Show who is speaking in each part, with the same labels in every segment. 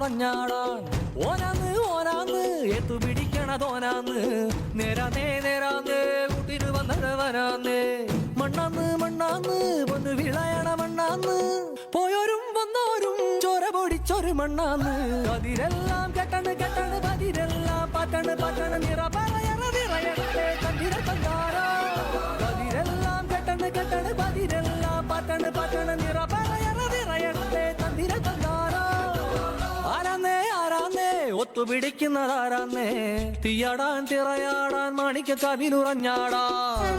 Speaker 1: കവിലുറഞ്ഞാടാൻ ഓനാന്ന് എത്തുപിടിക്കണതോനാന്ന് നേരാന്നേ കൂട്ടിന് വന്നവനാന്നേ മണ്ണാന്ന് പൊന്ന് വിളയണ മണ്ണാന്ന് പോയോരും വന്നോരും ചോര പൊടിച്ചൊരു മണ്ണാന്ന് അതിരെല്ലാം കെട്ടണ് പതിരെല്ലാം പാറ്റണ് നിറ പറയണേ കണ്ടിര തന്താരോ അതിരെല്ലാം കെട്ടണ് പതിരെല്ലാം പാറ്റണ് നിറ പറയണേ തന്തിര തന്താരോ ആരാന്നേ ഒത്തുപിടിക്കുന്നതാരാന്നേ തീയാടാൻ തിറയാടാൻ മാണിക്ക കവിലുറഞ്ഞാടാൻ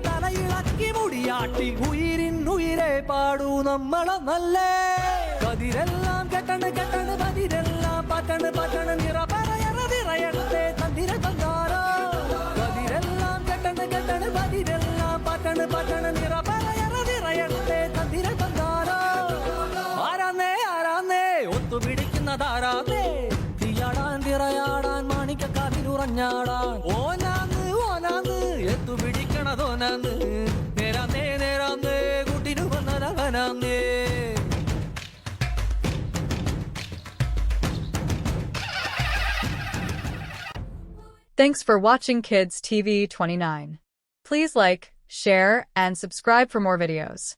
Speaker 1: തലയിളക്കി മുടിയാട്ടി ഉയിരെ പാടൂ നമ്മളെ നല്ലേ കതിരെല്ലാം കെട്ടണ് പതിരെല്ലാം പാറ്റണ് നിറ പറയണേ തന്തിര തന്താരോ കതിരെല്ലാം കെട്ടണ് പതിരെല്ലാം പാറ്റണ് നിറ പറയണേ തന്തിര തന്താരോ ആരാന്നേ ഒത്തുപിടിക്കുന്നതാരാന്നേ തീയാടാൻ തിറയാടാൻ മാണിക്ക കവിലുറഞ്ഞാടാൻ ഓനാന്ന് എത്തുപിടിക്കണതോനാന്ന് നേരാന്നേ കൂട്ടിനു വന്നവനാന്നേ.
Speaker 2: Thanks for watching Kids TV 29. Please like, share, and subscribe for more videos.